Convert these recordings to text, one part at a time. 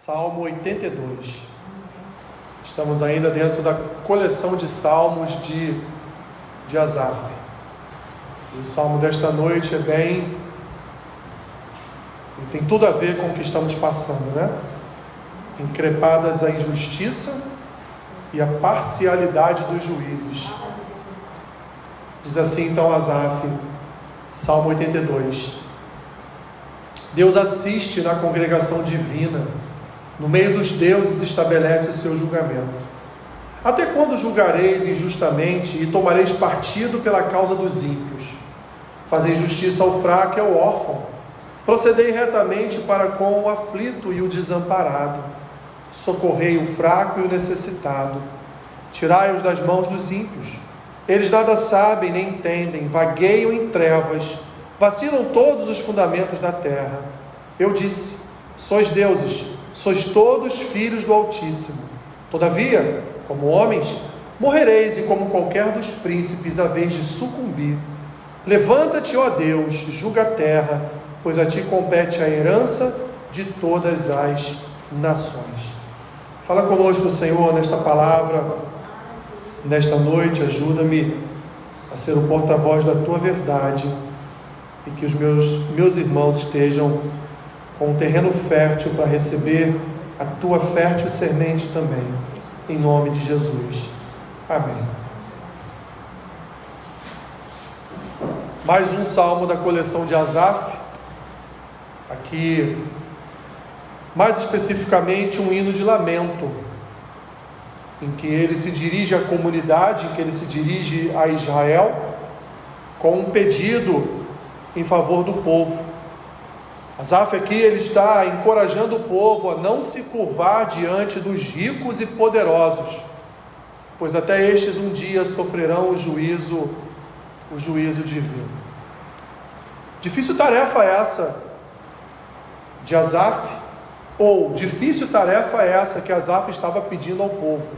Salmo 82. Estamos ainda dentro da coleção de salmos de Asaf. O salmo desta noite tem tudo a ver com o que estamos passando, né? Increpadas a injustiça e a parcialidade dos juízes. Diz assim então Asaf, Salmo 82. Deus assiste na congregação divina, no meio dos deuses estabelece o seu julgamento. Até quando julgareis injustamente e tomareis partido pela causa dos ímpios? Fazei justiça ao fraco e ao órfão, procedei retamente para com o aflito e o desamparado, socorrei o fraco e o necessitado, tirai-os das mãos dos ímpios. Eles nada sabem nem entendem, vagueiam em trevas, vacilam todos os fundamentos da terra. Eu disse: sois deuses, sois todos filhos do Altíssimo. Todavia, como homens, morrereis, e como qualquer dos príncipes, a vez de sucumbir. Levanta-te, ó Deus, julga a terra, pois a ti compete a herança de todas as nações. Fala conosco, Senhor, nesta palavra, nesta noite. Ajuda-me a ser o porta-voz da tua verdade, e que os meus irmãos estejam com um terreno fértil para receber a tua fértil semente também, em nome de Jesus. Amém. Mais um salmo da coleção de Asaf, aqui mais especificamente um hino de lamento, em que ele se dirige à comunidade, em que ele se dirige a Israel, com um pedido em favor do povo. Asaf aqui ele está encorajando o povo a não se curvar diante dos ricos e poderosos, pois até estes um dia sofrerão o juízo divino. Difícil tarefa essa de Asaf, ou difícil tarefa essa que Asaf estava pedindo ao povo,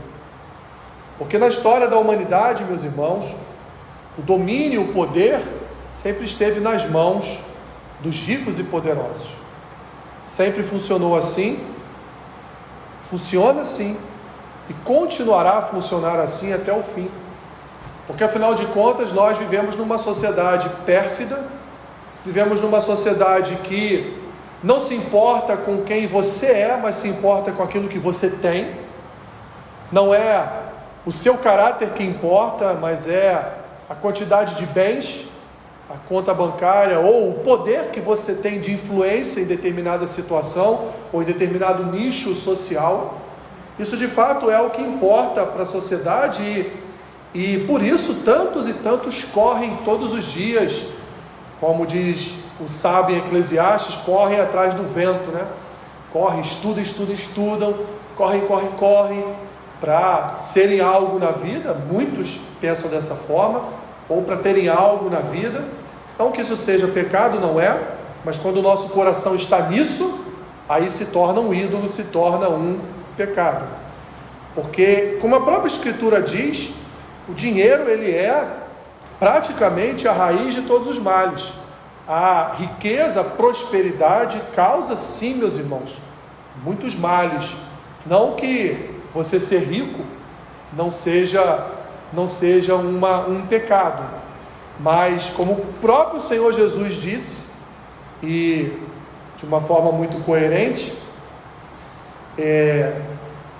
porque na história da humanidade, meus irmãos, o domínio, o poder sempre esteve nas mãos dos ricos e poderosos. Sempre funcionou assim, funciona assim e continuará a funcionar assim até o fim, porque afinal de contas nós vivemos numa sociedade pérfida, vivemos numa sociedade que não se importa com quem você é, mas se importa com aquilo que você tem. Não é o seu caráter que importa, mas é a quantidade de bens, a conta bancária ou o poder que você tem de influência em determinada situação ou em determinado nicho social. Isso de fato é o que importa para a sociedade, e por isso tantos e tantos correm todos os dias, como diz o sábio em Eclesiastes, correm atrás do vento, né? Correm, estudam, correm para serem algo na vida. Muitos pensam dessa forma, ou para terem algo na vida. Não que isso seja pecado, não é, mas quando o nosso coração está nisso, aí se torna um ídolo, se torna um pecado. Porque, como a própria Escritura diz, o dinheiro ele é praticamente a raiz de todos os males. A riqueza, a prosperidade causa, sim, meus irmãos, muitos males. Não que você ser rico não seja um pecado, mas como o próprio Senhor Jesus disse, e de uma forma muito coerente,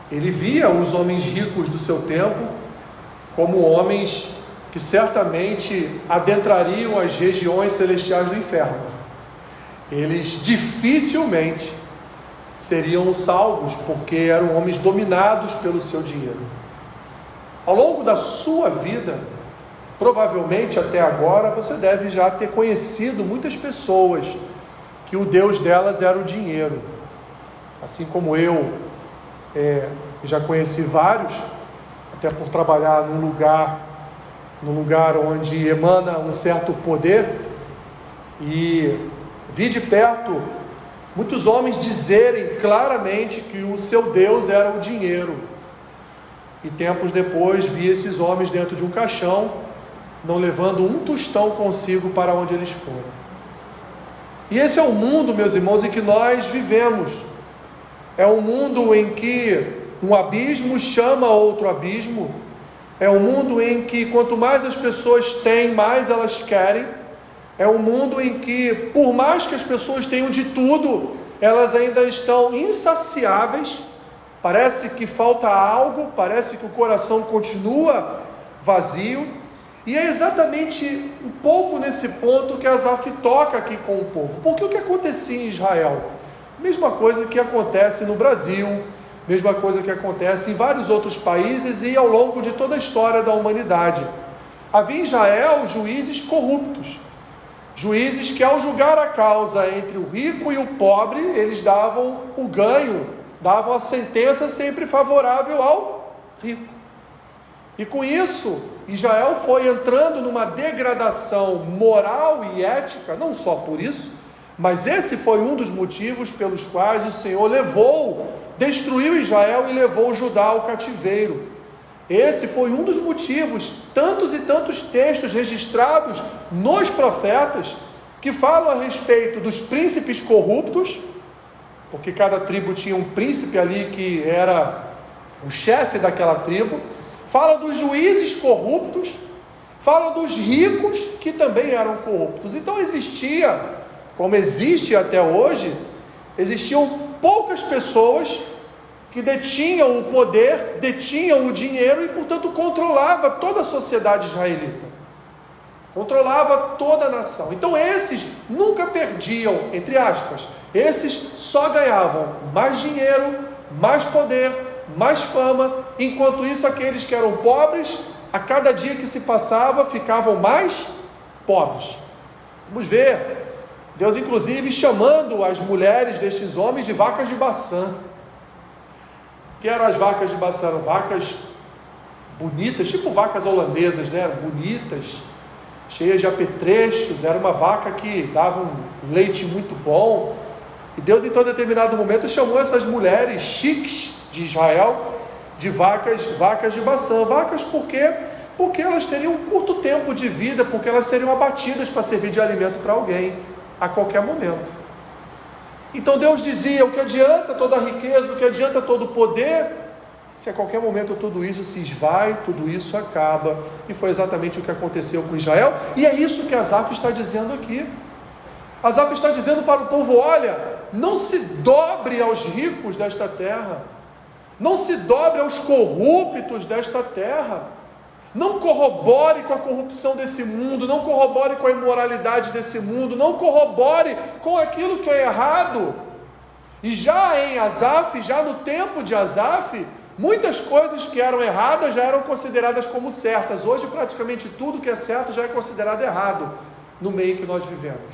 ele via os homens ricos do seu tempo como homens que certamente adentrariam as regiões celestiais do inferno. Eles dificilmente seriam salvos, porque eram homens dominados pelo seu dinheiro. Ao longo da sua vida, provavelmente até agora, você deve já ter conhecido muitas pessoas que o Deus delas era o dinheiro. Assim como eu já conheci vários, até por trabalhar num lugar onde emana um certo poder, e vi de perto muitos homens dizerem claramente que o seu Deus era o dinheiro, e tempos depois vi esses homens dentro de um caixão, não levando um tostão consigo para onde eles foram. E esse é o mundo, meus irmãos, em que nós vivemos. É um mundo em que um abismo chama outro abismo. É um mundo em que quanto mais as pessoas têm, mais elas querem. É um mundo em que, por mais que as pessoas tenham de tudo, elas ainda estão insaciáveis. Parece que falta algo, parece que o coração continua vazio. E é exatamente um pouco nesse ponto que Asaf toca aqui com o povo. Porque o que acontecia em Israel? Mesma coisa que acontece no Brasil, mesma coisa que acontece em vários outros países e ao longo de toda a história da humanidade. Havia em Israel juízes corruptos, juízes que ao julgar a causa entre o rico e o pobre, eles davam o ganho, davam a sentença sempre favorável ao rico. E com isso, Israel foi entrando numa degradação moral e ética, não só por isso, mas esse foi um dos motivos pelos quais o Senhor destruiu Israel e levou Judá ao cativeiro. Esse foi um dos motivos, tantos e tantos textos registrados nos profetas, que falam a respeito dos príncipes corruptos, porque cada tribo tinha um príncipe ali que era o chefe daquela tribo. Fala dos juízes corruptos, fala dos ricos que também eram corruptos. Então existia, como existe até hoje, existiam poucas pessoas que detinham o poder, detinham o dinheiro e, portanto, controlava toda a sociedade israelita, controlava toda a nação. Então esses nunca perdiam, entre aspas, esses só ganhavam mais dinheiro, mais poder, mais fama, enquanto isso aqueles que eram pobres, a cada dia que se passava, ficavam mais pobres. Vamos ver, Deus inclusive chamando as mulheres destes homens de vacas de Baçã. O que eram as vacas de Baçã? Eram vacas bonitas, tipo vacas holandesas, né? Bonitas, cheias de apetrechos. Era uma vaca que dava um leite muito bom. E Deus, em todo determinado momento, chamou essas mulheres chiques de Israel de vacas de Baçã. Vacas por quê? Porque elas teriam um curto tempo de vida, porque elas seriam abatidas para servir de alimento para alguém a qualquer momento. Então Deus dizia: o que adianta toda a riqueza, o que adianta todo o poder, se a qualquer momento tudo isso se esvai, tudo isso acaba. E foi exatamente o que aconteceu com Israel, e é isso que Asaf está dizendo aqui. Asaf está dizendo para o povo: olha, não se dobre aos ricos desta terra, não se dobre aos corruptos desta terra, não corrobore com a corrupção desse mundo, não corrobore com a imoralidade desse mundo, não corrobore com aquilo que é errado. E já em Asaf, já no tempo de Asaf, muitas coisas que eram erradas já eram consideradas como certas. Hoje praticamente tudo que é certo já é considerado errado no meio que nós vivemos.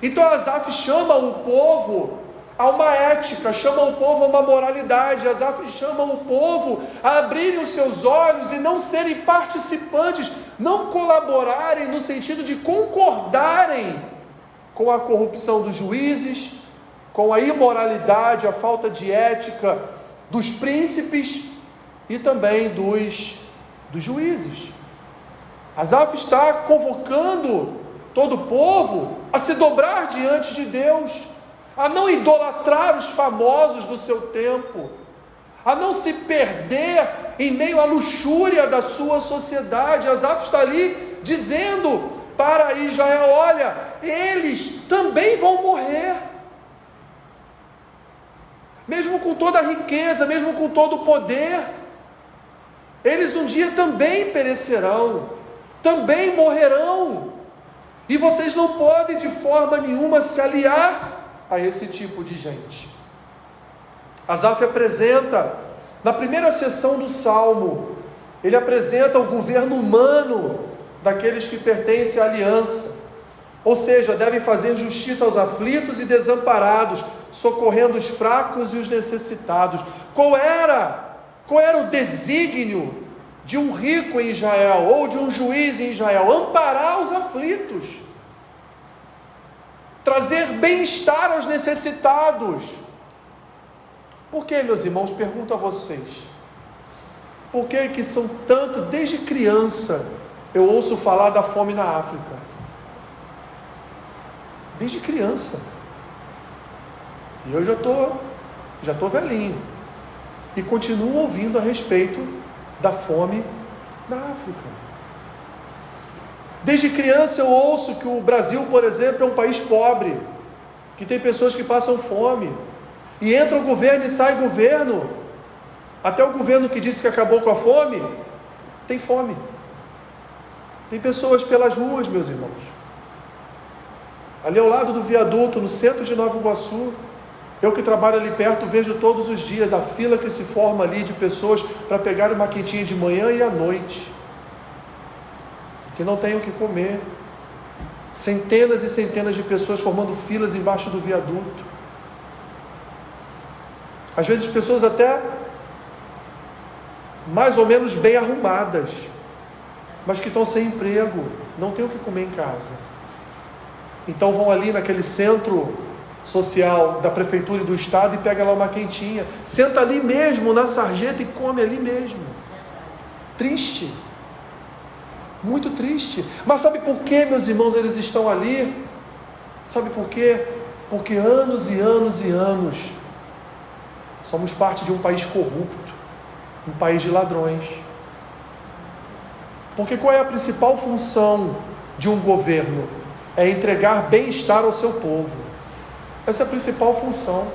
Então Asaf chama o povo a uma ética, chama o povo a uma moralidade. Asaf chama o povo a abrirem os seus olhos e não serem participantes, não colaborarem no sentido de concordarem com a corrupção dos juízes, com a imoralidade, a falta de ética dos príncipes e também dos juízes. Asaf está convocando todo o povo a se dobrar diante de Deus, a não idolatrar os famosos do seu tempo, a não se perder em meio à luxúria da sua sociedade. Asaf está ali dizendo para Israel: olha, eles também vão morrer, mesmo com toda a riqueza, mesmo com todo o poder, eles um dia também perecerão, também morrerão, e vocês não podem de forma nenhuma se aliar a esse tipo de gente. Asaf apresenta, na primeira sessão do Salmo, ele apresenta o governo humano daqueles que pertencem à aliança, ou seja, devem fazer justiça aos aflitos e desamparados, socorrendo os fracos e os necessitados. Qual era o desígnio de um rico em Israel, ou de um juiz em Israel? Amparar os aflitos, trazer bem-estar aos necessitados. Por que, meus irmãos, pergunto a vocês, por que são tanto, desde criança, eu ouço falar da fome na África? Desde criança. E eu já estou já estou velhinho, e continuo ouvindo a respeito da fome na África. Desde criança eu ouço que o Brasil, por exemplo, é um país pobre, que tem pessoas que passam fome, e entra o governo e sai o governo, até o governo que disse que acabou com a fome, tem fome. Tem pessoas pelas ruas, meus irmãos. Ali ao lado do viaduto, no centro de Nova Iguaçu, eu que trabalho ali perto, vejo todos os dias a fila que se forma ali de pessoas para pegar uma quentinha de manhã e à noite, que não têm o que comer. Centenas e centenas de pessoas formando filas embaixo do viaduto. Às vezes pessoas até mais ou menos bem arrumadas, mas que estão sem emprego, não têm o que comer em casa. Então vão ali naquele centro social da prefeitura e do estado e pega lá uma quentinha, senta ali mesmo na sarjeta e come ali mesmo. Triste, muito triste. Mas sabe por que, meus irmãos, eles estão ali? Sabe por quê? Porque anos e anos e anos somos parte de um país corrupto, um país de ladrões. Porque qual é a principal função de um governo? É entregar bem-estar ao seu povo. Essa é a principal função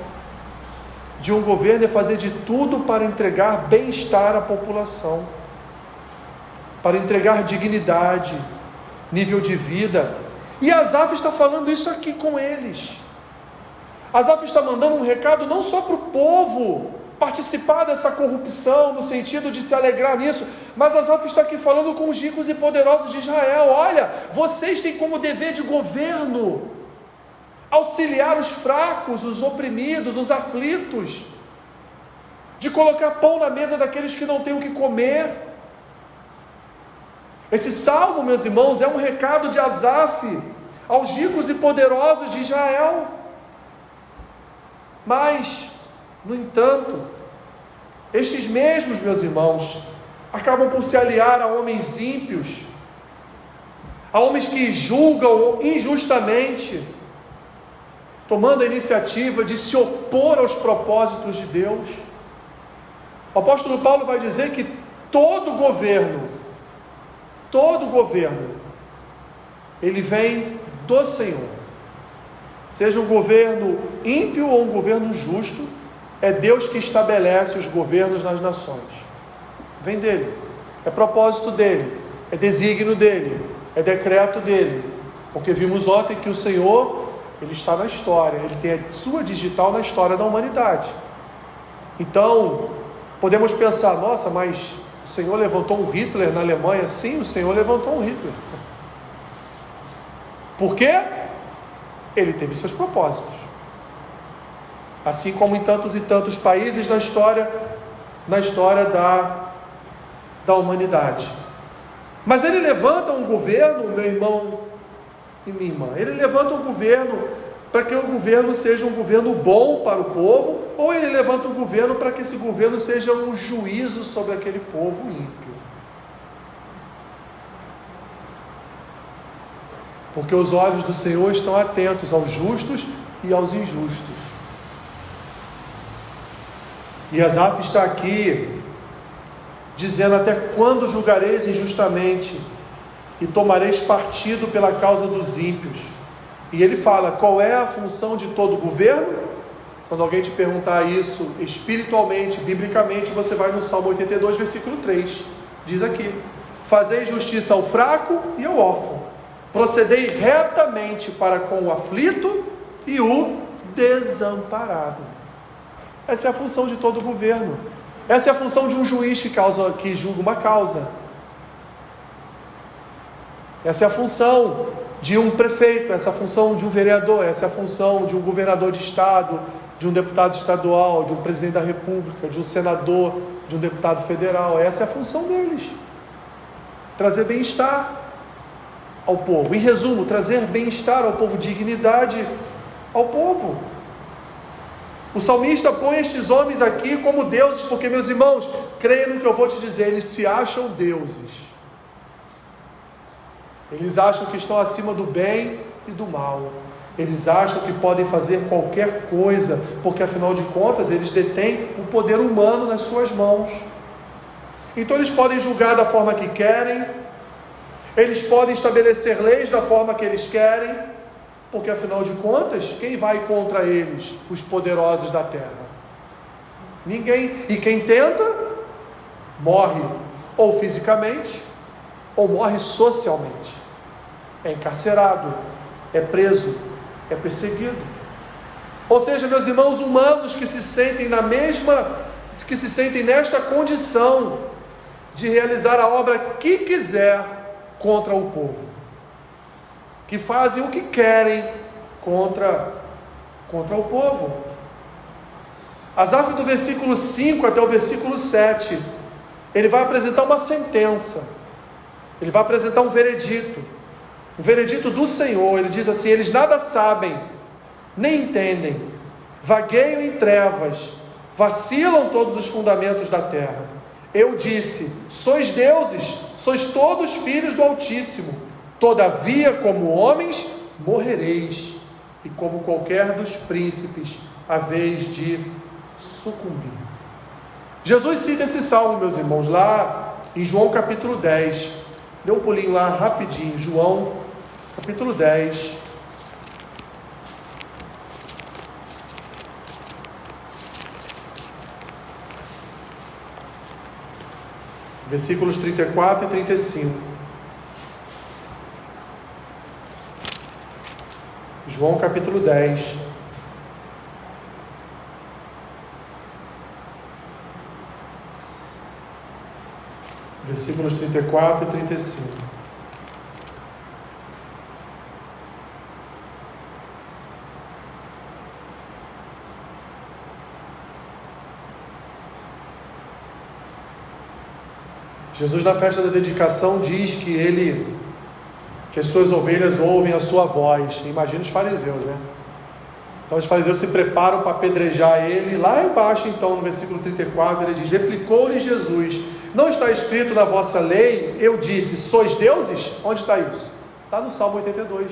de um governo, é fazer de tudo para entregar bem-estar à população, para entregar dignidade, nível de vida. E Asaf está falando isso aqui com eles. Asaf está mandando um recado não só para o povo participar dessa corrupção, no sentido de se alegrar nisso, mas Asaf está aqui falando com os ricos e poderosos de Israel. Olha, vocês têm como dever de governo auxiliar os fracos, os oprimidos, os aflitos, de colocar pão na mesa daqueles que não têm o que comer. Esse salmo, meus irmãos, é um recado de Asaf aos ricos e poderosos de Israel. Mas, no entanto, estes mesmos, meus irmãos, acabam por se aliar a homens ímpios, a homens que julgam injustamente, tomando a iniciativa de se opor aos propósitos de Deus. O apóstolo Paulo vai dizer que todo governo, ele vem do Senhor. Seja um governo ímpio ou um governo justo, é Deus que estabelece os governos nas nações. Vem dele, é propósito dele, é desígnio dele, é decreto dele. Porque vimos ontem que o Senhor, ele está na história, ele tem a sua digital na história da humanidade. Então, podemos pensar, nossa, mas o Senhor levantou um Hitler na Alemanha? Sim, o Senhor levantou um Hitler. Por quê? Ele teve seus propósitos. Assim como em tantos e tantos países na história da humanidade. Mas ele levanta um governo, meu irmão e minha irmã, ele levanta um governo para que o governo seja um governo bom para o povo, ou ele levanta um governo para que esse governo seja um juízo sobre aquele povo ímpio. Porque os olhos do Senhor estão atentos aos justos e aos injustos. E Asaf está aqui dizendo: até quando julgareis injustamente e tomareis partido pela causa dos ímpios? E ele fala, qual é a função de todo governo? Quando alguém te perguntar isso espiritualmente, biblicamente, você vai no Salmo 82, versículo 3. Diz aqui: fazei justiça ao fraco e ao órfão, procedei retamente para com o aflito e o desamparado. Essa é a função de todo governo. Essa é a função de um juiz que julga uma causa. Essa é a função de um prefeito, essa é a função de um vereador, essa é a função de um governador de estado, de um deputado estadual, de um presidente da república, de um senador, de um deputado federal. Essa é a função deles. Trazer bem-estar ao povo. Em resumo, trazer bem-estar ao povo, dignidade ao povo. O salmista põe estes homens aqui como deuses, porque, meus irmãos, creia no que eu vou te dizer, eles se acham deuses. Eles acham que estão acima do bem e do mal. Eles acham que podem fazer qualquer coisa, porque afinal de contas eles detêm o poder humano nas suas mãos. Então eles podem julgar da forma que querem, eles podem estabelecer leis da forma que eles querem, porque afinal de contas, quem vai contra eles? Os poderosos da terra. Ninguém. E quem tenta, morre ou fisicamente, ou morre socialmente. É encarcerado, é preso, é perseguido. Ou seja, meus irmãos, humanos que se sentem nesta condição de realizar a obra que quiser contra o povo, que fazem o que querem contra o povo. Asaf, do versículo 5 até o versículo 7, ele vai apresentar uma sentença, ele vai apresentar um veredito do Senhor. Ele diz assim: eles nada sabem, nem entendem, vagueiam em trevas, vacilam todos os fundamentos da terra. Eu disse: sois deuses, sois todos filhos do Altíssimo, todavia como homens morrereis, e como qualquer dos príncipes haveis de sucumbir. Jesus cita esse salmo, meus irmãos, lá em João capítulo 10. Dê um pulinho lá rapidinho, João capítulo 10. Versículos 34 e 35. João capítulo 10. Versículos 34 e 35. Jesus, na festa da dedicação, diz que as suas ovelhas ouvem a sua voz. Imagina os fariseus, né? Então os fariseus se preparam para apedrejar ele. Lá embaixo, então, no versículo 34, ele diz: replicou-lhe Jesus: não está escrito na vossa lei, eu disse, sois deuses? Onde está isso? Está no Salmo 82.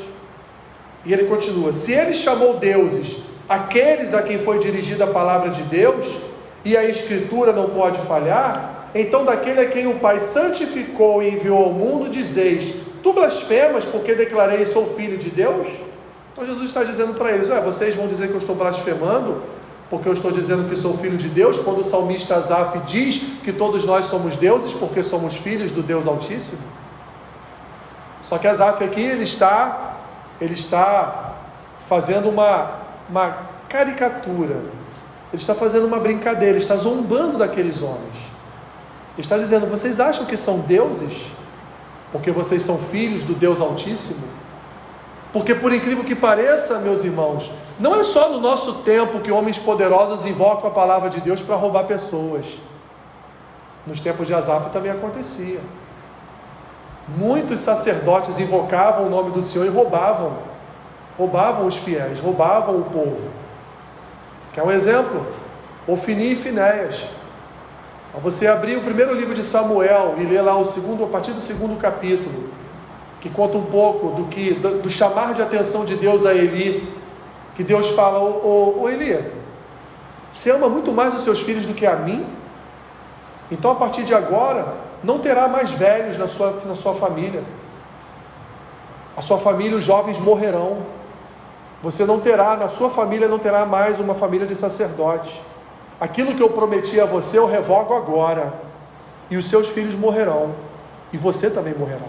E ele continua: se ele chamou deuses aqueles a quem foi dirigida a palavra de Deus, e a Escritura não pode falhar, então daquele a quem o Pai santificou e enviou ao mundo, dizeis: tu blasfemas porque declarei sou filho de Deus? Então Jesus está dizendo para eles: vocês vão dizer que eu estou blasfemando porque eu estou dizendo que sou filho de Deus, quando o salmista Asaf diz que todos nós somos deuses porque somos filhos do Deus Altíssimo? Só que Asaf aqui, ele está fazendo uma caricatura, ele está fazendo uma brincadeira, ele está zombando daqueles homens. Ele está dizendo: vocês acham que são deuses porque vocês são filhos do Deus Altíssimo? Porque, por incrível que pareça, meus irmãos, não é só no nosso tempo que homens poderosos invocam a palavra de Deus para roubar pessoas. Nos tempos de Asaf também acontecia. Muitos sacerdotes invocavam o nome do Senhor e roubavam os fiéis, roubavam o povo. Quer um exemplo? Ofni e Finéias. Você abrir o primeiro livro de Samuel e ler lá a partir do 2º capítulo, que conta um pouco do chamar de atenção de Deus a Eli, que Deus fala: ô Eli, você ama muito mais os seus filhos do que a mim? Então a partir de agora não terá mais velhos na sua família. A sua família, os jovens morrerão. Você não terá, na sua família não terá mais uma família de sacerdotes. Aquilo que eu prometi a você eu revogo agora, e os seus filhos morrerão, e você também morrerá,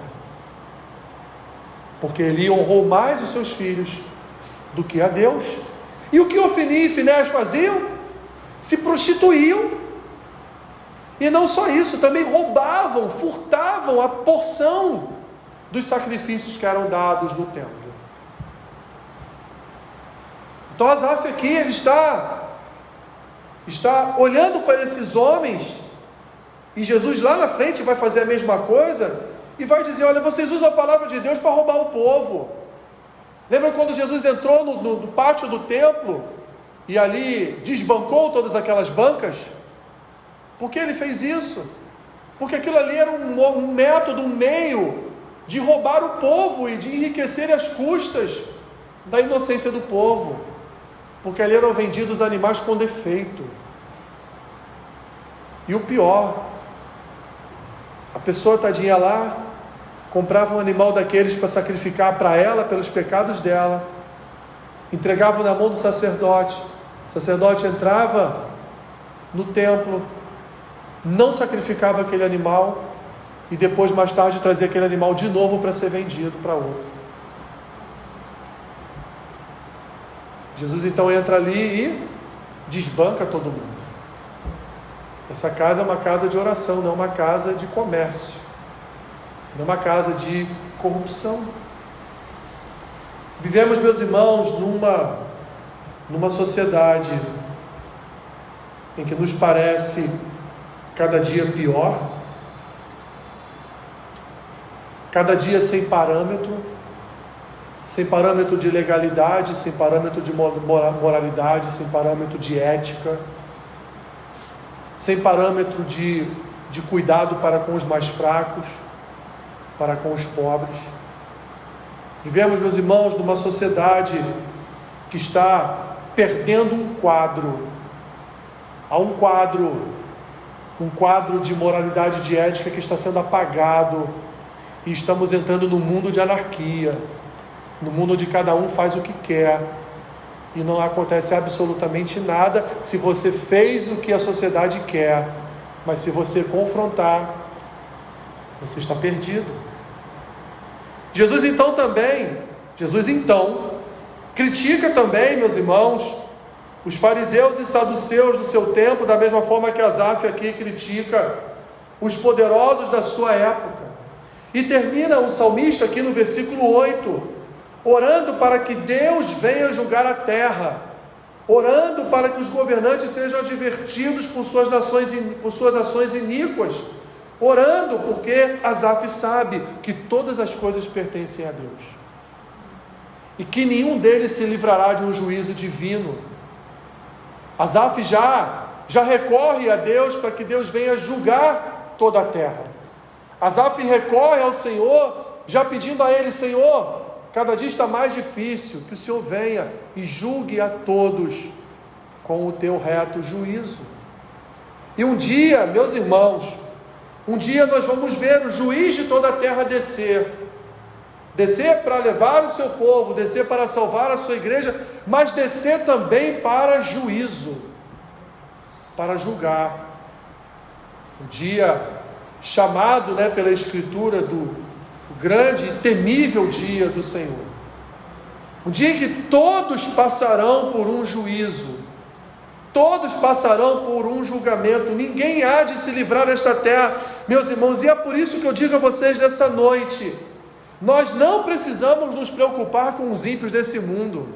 porque Eli honrou mais os seus filhos do que a Deus. E o que Ofni e Finéias faziam? Se prostituíam, e não só isso, também roubavam, furtavam a porção dos sacrifícios que eram dados no templo. Então Asaf aqui, ele está olhando para esses homens, e Jesus lá na frente vai fazer a mesma coisa, e vai dizer: olha, vocês usam a palavra de Deus para roubar o povo. Lembra quando Jesus entrou no pátio do templo, e ali desbancou todas aquelas bancas? Por que ele fez isso? Porque aquilo ali era um método, um meio de roubar o povo e de enriquecer às custas da inocência do povo, porque ali eram vendidos animais com defeito. E o pior, a pessoa tadinha lá, comprava um animal daqueles para sacrificar para ela, pelos pecados dela, entregava na mão do sacerdote, o sacerdote entrava no templo, não sacrificava aquele animal, e depois, mais tarde, trazia aquele animal de novo para ser vendido para outro. Jesus então entra ali e desbanca todo mundo. Essa casa é uma casa de oração, não é uma casa de comércio, não é uma casa de corrupção. Vivemos, meus irmãos, numa sociedade em que nos parece cada dia pior, cada dia sem parâmetro de legalidade, sem parâmetro de moralidade, sem parâmetro de ética, sem parâmetro de cuidado para com os mais fracos, para com os pobres. Vivemos, meus irmãos, numa sociedade que está perdendo um quadro. Há um quadro de moralidade e de ética que está sendo apagado, e estamos entrando num mundo de anarquia, no mundo onde cada um faz o que quer, e não acontece absolutamente nada se você fez o que a sociedade quer, mas se você confrontar, você está perdido. Jesus então critica também, meus irmãos, os fariseus e saduceus do seu tempo, da mesma forma que Asaf aqui critica os poderosos da sua época. E termina o salmista aqui no versículo 8, orando para que Deus venha julgar a terra, orando para que os governantes sejam advertidos por suas ações iníquas, orando porque Asaf sabe que todas as coisas pertencem a Deus, e que nenhum deles se livrará de um juízo divino. Asaf já recorre a Deus para que Deus venha julgar toda a terra. Asaf recorre ao Senhor, já pedindo a Ele: Senhor, cada dia está mais difícil, que o Senhor venha e julgue a todos com o teu reto juízo. E um dia, meus irmãos, nós vamos ver o juiz de toda a terra descer para levar o seu povo, descer para salvar a sua igreja, mas descer também para juízo, para julgar. Um dia chamado, pela Escritura, do grande e temível dia do Senhor. Um dia em que todos passarão por um juízo, todos passarão por um julgamento, ninguém há de se livrar desta terra, meus irmãos, e é por isso que eu digo a vocês nessa noite: nós não precisamos nos preocupar com os ímpios desse mundo,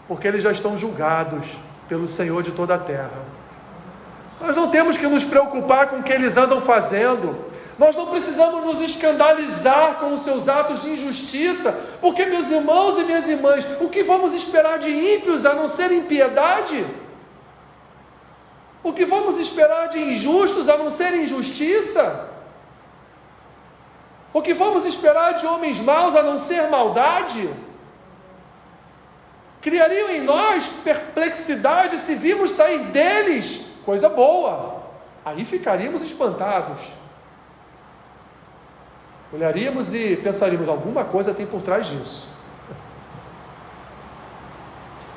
porque eles já estão julgados pelo Senhor de toda a terra. Nós não temos que nos preocupar com o que eles andam fazendo, nós não precisamos nos escandalizar com os seus atos de injustiça, porque, meus irmãos e minhas irmãs, o que vamos esperar de ímpios a não ser impiedade? O que vamos esperar de injustos a não ser injustiça? O que vamos esperar de homens maus a não ser maldade? Criariam em nós perplexidade se vimos sair deles coisa boa, aí ficaríamos espantados, olharíamos e pensaríamos: alguma coisa tem por trás disso.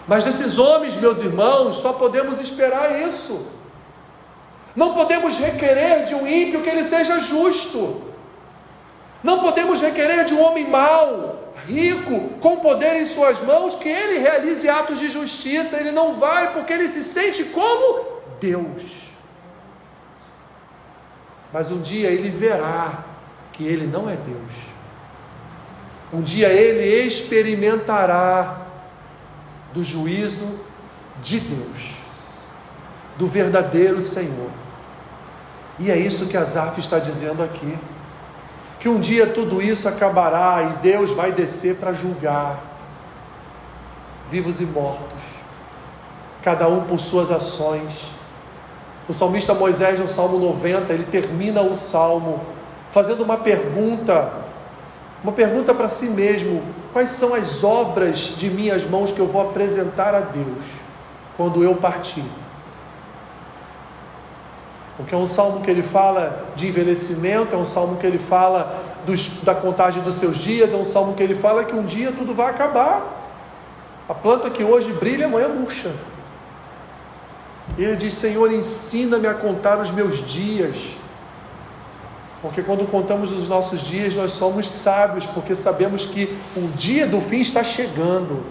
Mas desses homens, meus irmãos, só podemos esperar isso. Não podemos requerer de um ímpio que ele seja justo, não podemos requerer de um homem mau, rico, com poder em suas mãos, que ele realize atos de justiça. Ele não vai, porque ele se sente como Deus. Mas um dia ele verá que ele não é Deus. Um dia ele experimentará do juízo de Deus, do verdadeiro Senhor. E é isso que Asaf está dizendo aqui, que um dia tudo isso acabará e Deus vai descer para julgar vivos e mortos, cada um por suas ações. O salmista Moisés, no Salmo 90, ele termina o Salmo fazendo uma pergunta Uma pergunta para si mesmo: quais são as obras de minhas mãos que eu vou apresentar a Deus quando eu partir? Porque é um salmo que ele fala de envelhecimento, é um salmo que ele fala da contagem dos seus dias, é um salmo que ele fala que um dia tudo vai acabar. A planta que hoje brilha, amanhã murcha. E ele diz: Senhor, ensina-me a contar os meus dias. Porque quando contamos os nossos dias, nós somos sábios, porque sabemos que o dia do fim está chegando.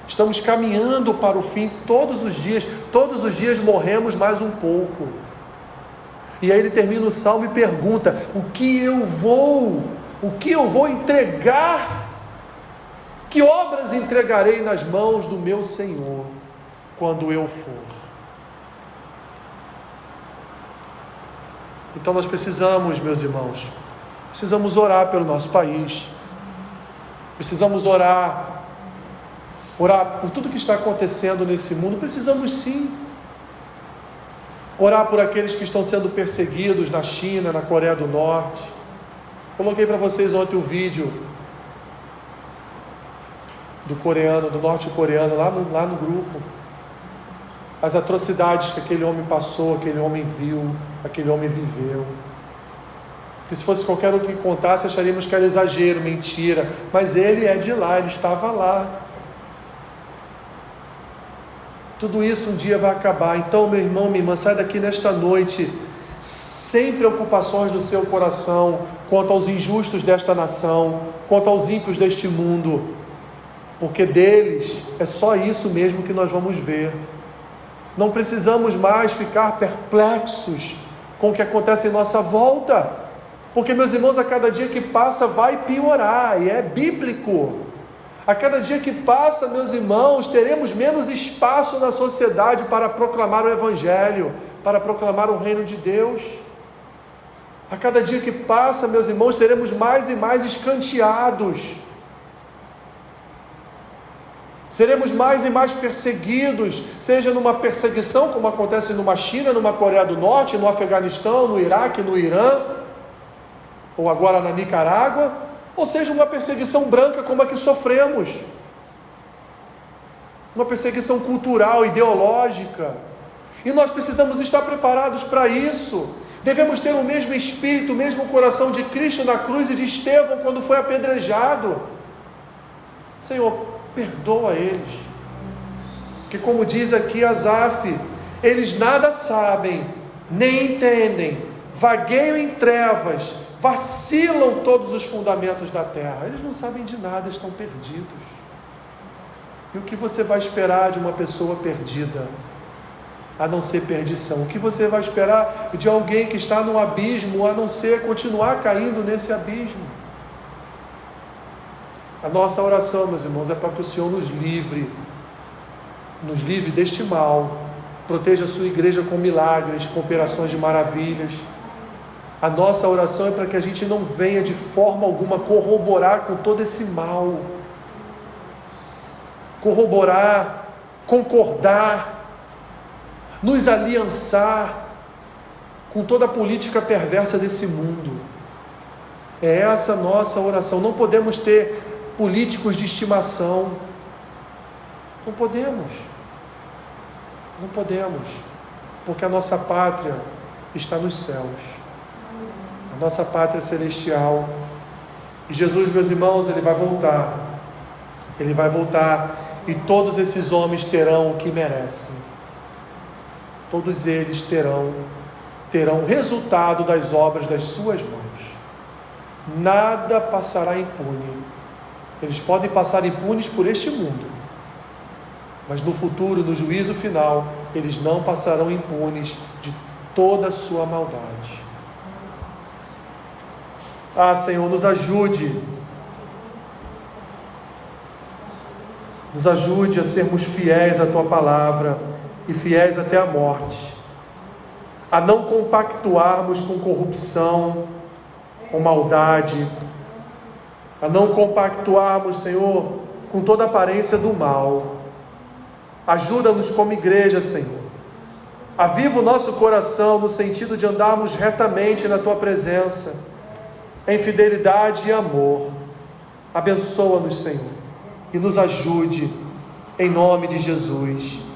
Estamos caminhando para o fim todos os dias morremos mais um pouco. E aí ele termina o salmo e pergunta: o que eu vou entregar? Que obras entregarei nas mãos do meu Senhor quando eu for? Então nós precisamos, meus irmãos, orar pelo nosso país, precisamos orar por tudo que está acontecendo nesse mundo. Precisamos sim orar por aqueles que estão sendo perseguidos na China, na Coreia do Norte. Coloquei para vocês ontem o vídeo do norte-coreano lá no grupo. As atrocidades que aquele homem passou, aquele homem viu, aquele homem viveu. Que se fosse qualquer outro que contasse, acharíamos que era exagero, mentira. Mas ele é de lá, ele estava lá. Tudo isso um dia vai acabar. Então, meu irmão, minha irmã, sai daqui nesta noite sem preocupações no seu coração quanto aos injustos desta nação, quanto aos ímpios deste mundo, porque deles é só isso mesmo que nós vamos ver. Não precisamos mais ficar perplexos com o que acontece em nossa volta, porque, meus irmãos, a cada dia que passa vai piorar, e é bíblico. A cada dia que passa, meus irmãos, teremos menos espaço na sociedade para proclamar o Evangelho, para proclamar o reino de Deus. A cada dia que passa, meus irmãos, seremos mais e mais escanteados. Seremos mais e mais perseguidos, seja numa perseguição como acontece numa China, numa Coreia do Norte, no Afeganistão, no Iraque, no Irã, ou agora na Nicarágua, ou seja uma perseguição branca como a que sofremos, uma perseguição cultural, ideológica, e nós precisamos estar preparados para isso. Devemos ter o mesmo espírito, o mesmo coração de Cristo na cruz e de Estevão quando foi apedrejado. Senhor, perdoa eles, que, como diz aqui Asaf, eles nada sabem, nem entendem, vagueiam em trevas, vacilam todos os fundamentos da terra. Eles não sabem de nada, estão perdidos. E o que você vai esperar de uma pessoa perdida, a não ser perdição? O que você vai esperar de alguém que está no abismo, a não ser continuar caindo nesse abismo? A nossa oração, meus irmãos, é para que o Senhor nos livre deste mal, proteja a sua igreja com milagres, com operações de maravilhas. A nossa oração é para que a gente não venha de forma alguma corroborar com todo esse mal, corroborar, concordar, nos aliançar com toda a política perversa desse mundo. É essa a nossa oração. Não podemos ter políticos de estimação. Não podemos, porque a nossa pátria está nos céus, a nossa pátria celestial. E Jesus, meus irmãos, Ele vai voltar, e todos esses homens terão o que merecem. Todos eles terão o resultado das obras das suas mãos. Nada passará impune. Eles podem passar impunes por este mundo, mas no futuro, no juízo final, eles não passarão impunes de toda a sua maldade. Ah, Senhor, nos ajude a sermos fiéis à Tua palavra e fiéis até a morte, a não compactuarmos com corrupção, com maldade, a não compactuarmos, Senhor, com toda a aparência do mal. Ajuda-nos como igreja, Senhor. Aviva o nosso coração no sentido de andarmos retamente na Tua presença. em fidelidade e amor. Abençoa-nos, Senhor, e nos ajude, em nome de Jesus.